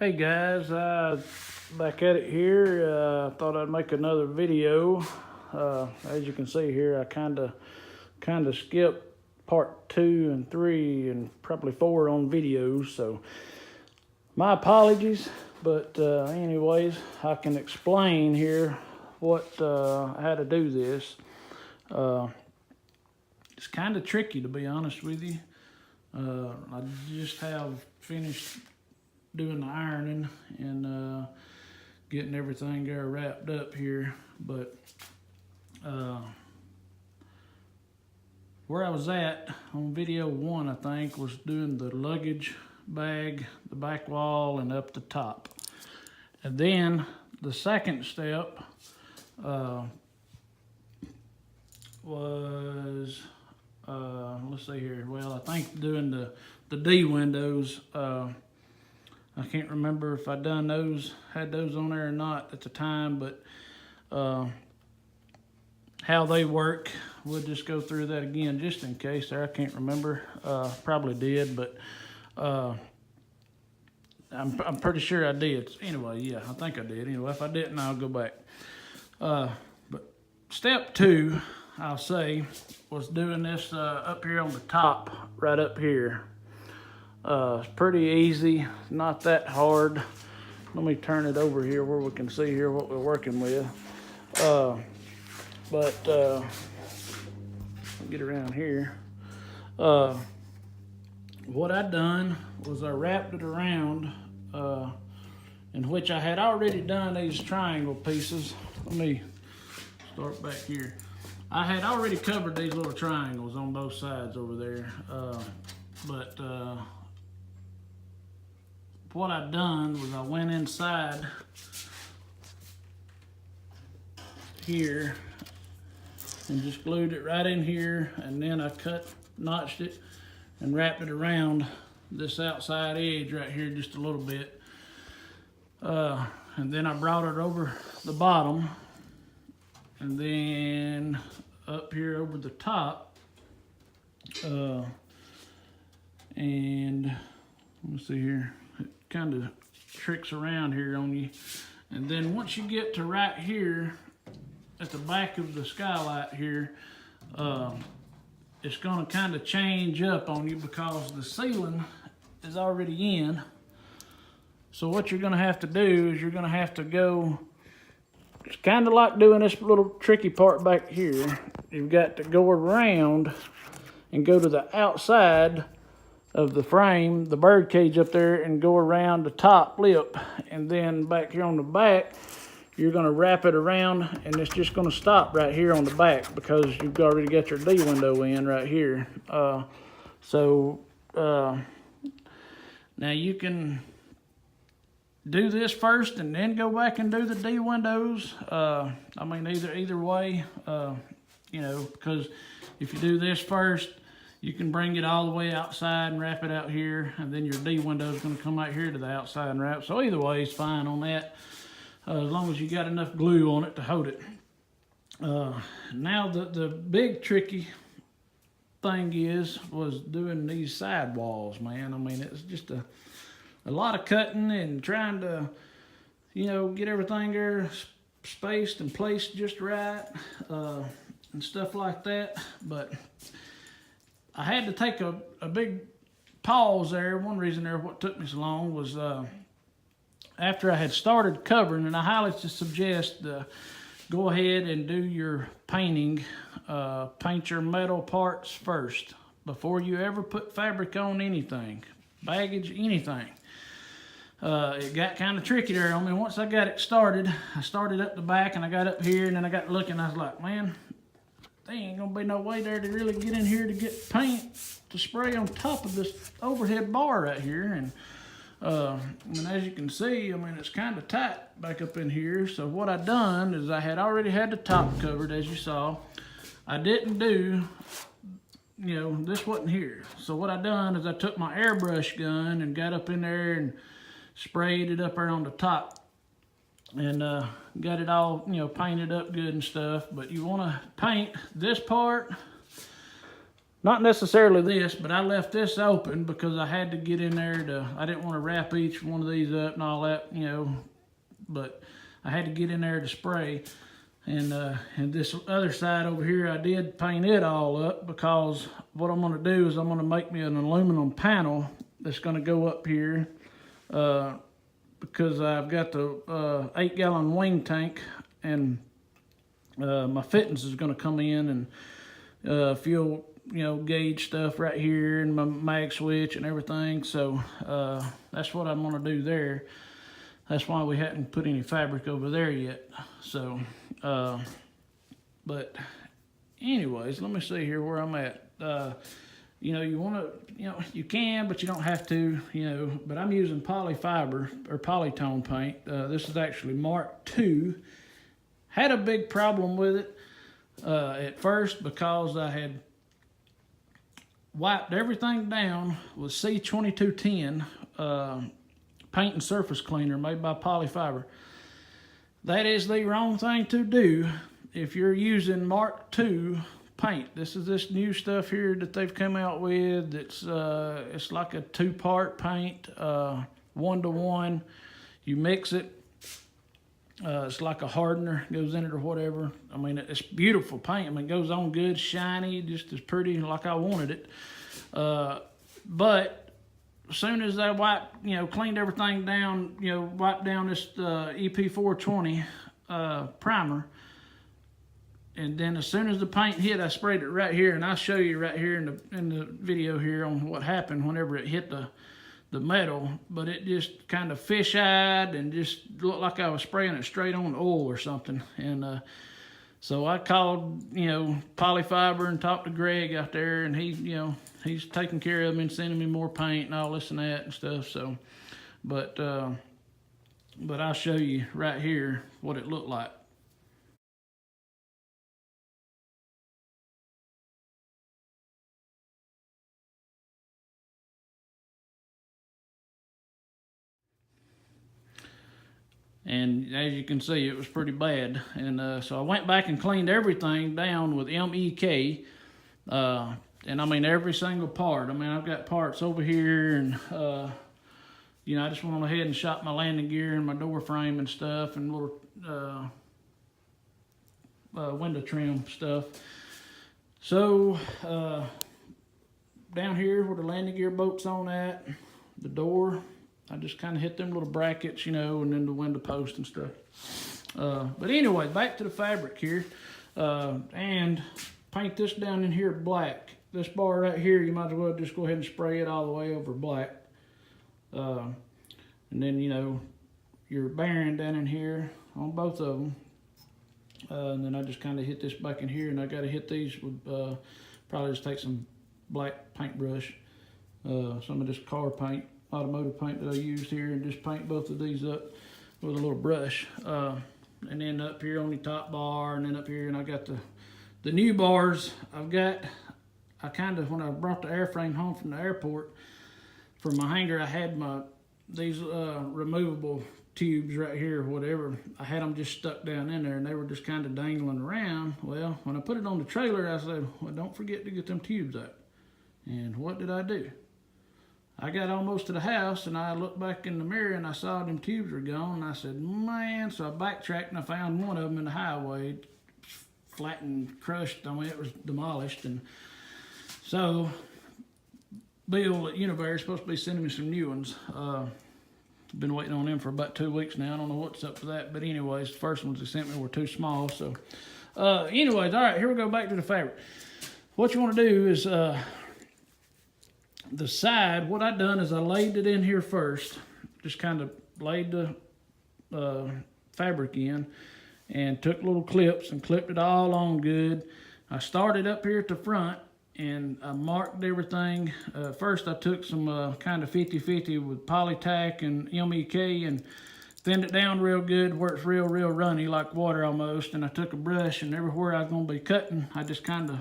Hey guys, back at it here. Thought I'd make another video. As you can see here, I kind of skipped part 2 and 3 and probably 4 on videos, so my apologies. But anyways, I can explain here how to do this. It's kind of tricky, to be honest with you. I just have finished doing the ironing and getting everything there wrapped up here, but where I was at on video 1, I think, was doing the luggage bag, the back wall, and up the top. And then the second step was let's see here. Well, I think doing the D windows. I can't remember if I had those on there or not at the time, but how they work, we'll just go through that again just in case there. I can't remember. Probably did, but I'm pretty sure I did. Anyway, yeah, I think I did. Anyway, if I didn't, I'll go back. But step 2, I'll say, was doing this up here on the top, right up here. It's pretty easy, not that hard. Let me turn it over here where we can see here what we're working with. Get around here. What I done was I wrapped it around, in which I had already done these triangle pieces. Let me start back here. I had already covered these little triangles on both sides over there, what I done was I went inside here and just glued it right in here, and then I notched it and wrapped it around this outside edge right here just a little bit. And then I brought it over the bottom, and then up here over the top, and let me see here, it kind of tricks around here on you. And then once you get to right here at the back of the skylight here, it's going to kind of change up on you because the ceiling is already in. So what you're going to have to do is you're going to have to go, it's kind of like doing this little tricky part back here. You've got to go around and go to the outside of the frame, the bird cage up there, and go around the top lip. And then back here on the back, you're going to wrap it around, and it's just going to stop right here on the back because you've already got your D window in right here. Now you can do this first and then go back and do the D windows. I mean, either way, because if you do this first, you can bring it all the way outside and wrap it out here, and then your D window is going to come out here to the outside and wrap. So either way is fine on that, as long as you got enough glue on it to hold it. Now the big tricky thing was doing these side walls, man. I mean, it's just a lot of cutting and trying to, get everything there spaced and placed just right, and stuff like that. But I had to take a big pause there. One reason there, what took me so long was after I had started covering, and I highly suggest go ahead and do your painting. Paint your metal parts first before you ever put fabric on anything, baggage, anything. It got kind of tricky there on me. Once I got it started, I started up the back and I got up here, and then I got looking. I was like, man, there ain't gonna be no way there to really get in here to get paint to spray on top of this overhead bar right here. And as you can see, I mean, it's kind of tight back up in here. So what I done is I had already had the top covered, as you saw. I didn't do, this wasn't here. So what I done is I took my airbrush gun and got up in there and sprayed it up there on the top, and got it all, painted up good and stuff. But you want to paint this part not necessarily this, but I left this open because I had to get in there I didn't want to wrap each one of these up and all that, you know, but I had to get in there to spray. And this other side over here, I did paint it all up because what I'm going to do is I'm going to make me an aluminum panel that's going to go up here because I've got the 8-gallon wing tank, and my fittings is going to come in and fuel, you know, gauge stuff right here, and my mag switch and everything. So that's what I'm going to do there. That's why we hadn't put any fabric over there yet. So, but anyways, let me see here where I'm at. You know, you want to, you know, you can, but you don't have to, you know, but I'm using polyfiber or polytone paint. This is actually Mark II. Had a big problem with it at first because I had wiped everything down with C2210 paint and surface cleaner made by Polyfiber. That is the wrong thing to do if you're using Mark II paint. This is this new stuff here that they've come out with. It's like a 2-part paint, 1-to-1. You mix it. It's like a hardener goes in it or whatever. I mean, it's beautiful paint. I mean, it goes on good, shiny, just as pretty like I wanted it. But as soon as I wiped, you know, cleaned everything down, you know, wiped down this EP420 primer, and then as soon as the paint hit, I sprayed it right here, and I'll show you right here in the video here on what happened whenever it hit the metal. But it just kind of fish-eyed and just looked like I was spraying it straight on oil or something. And so I called, you know, Polyfiber and talked to Greg out there, and he, you know, he's taking care of me and sending me more paint and all this and that and stuff. So, but I'll show you right here what it looked like. And as you can see, it was pretty bad. And so I went back and cleaned everything down with MEK. And I mean, every single part. I mean, I've got parts over here, and, you know, I just went ahead and shot my landing gear and my door frame and stuff, and little window trim stuff. So, down here where the landing gear bolt's on at, the door, I just kind of hit them little brackets, you know, and then the window post and stuff. But anyway, back to the fabric here. And paint this down in here black. This bar right here, you might as well just go ahead and spray it all the way over black. And then, you know, your bearing down in here on both of them. And then I just kind of hit this back in here, and I got to hit these with, probably just take some black paintbrush, some of this car paint, automotive paint that I used here, and just paint both of these up with a little brush. And then up here on the top bar, and then up here, and I got the new bars. I kind of, when I brought the airframe home from the airport, for my hanger, I had these removable tubes right here, or whatever. I had them just stuck down in there, and they were just kind of dangling around. Well, when I put it on the trailer, I said, well, don't forget to get them tubes out. And what did I do? I got almost to the house, and I looked back in the mirror, and I saw them tubes were gone, and I said, man. So I backtracked, and I found one of them in the highway, flat and crushed. I mean, it was demolished. And so Bill at Univar is supposed to be sending me some new ones. Been waiting on them for about 2 weeks now. I don't know what's up with that, but anyways, the first ones they sent me were too small. So anyways, all right, here we go, back to the fabric. What you want to do is the side, what I done is I laid it in here first, just kind of laid the fabric in, and took little clips and clipped it all on good. I started up here at the front, and I marked everything. First I took some kind of 50-50 with Polytack and MEK and thinned it down real good where it's real runny, like water almost. And I took a brush, and everywhere I was going to be cutting, I just kind of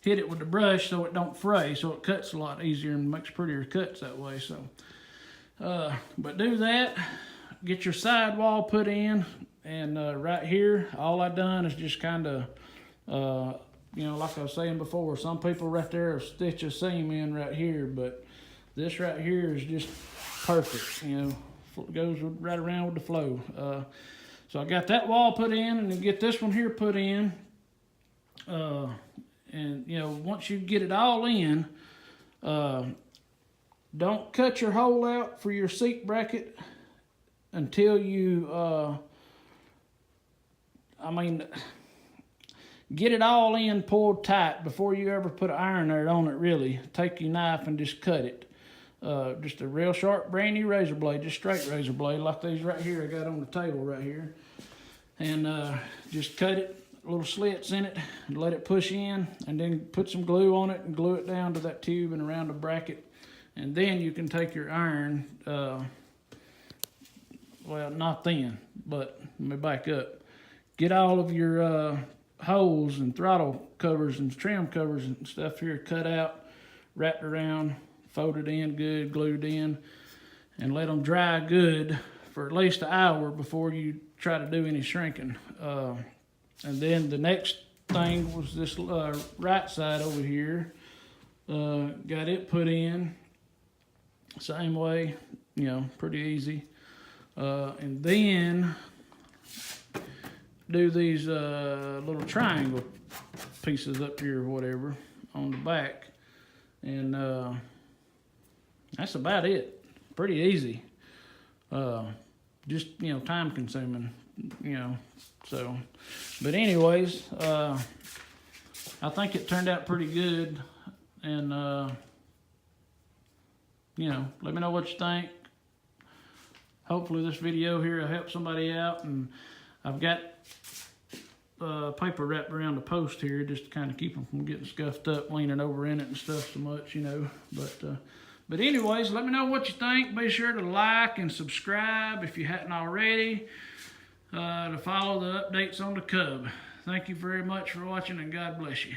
hit it with the brush so it don't fray, so it cuts a lot easier and makes prettier cuts that way. So, but do that, get your sidewall put in, and right here, all I done is just kind of you know, like I was saying before, some people right there will stitch a seam in right here, but this right here is just perfect, you know, goes right around with the flow. So I got that wall put in, and then get this one here put in. And, you know, once you get it all in, don't cut your hole out for your seat bracket until you, get it all in pulled tight before you ever put an iron there on it, really. Take your knife and just cut it. Just a real sharp, brand new razor blade, just straight razor blade, like these right here I got on the table right here. And just cut it, little slits in it, and let it push in, and then put some glue on it and glue it down to that tube and around the bracket. And then you can take your iron, well, not then, but let me back up. Get all of your holes and throttle covers and trim covers and stuff here cut out, wrapped around, folded in good, glued in, and let them dry good for at least an hour before you try to do any shrinking. And then the next thing was this right side over here. Got it put in same way, you know, pretty easy. And then do these little triangle pieces up here or whatever on the back. And that's about it. Pretty easy. Just, you know, time consuming, you know, so. But anyways, I think it turned out pretty good. And, you know, let me know what you think. Hopefully this video here will help somebody out. And I've got paper wrapped around the post here just to kind of keep them from getting scuffed up, leaning over in it and stuff so much, you know. But anyways, let me know what you think. Be sure to like and subscribe if you hadn't already, to follow the updates on the Cub. Thank you very much for watching, and God bless you.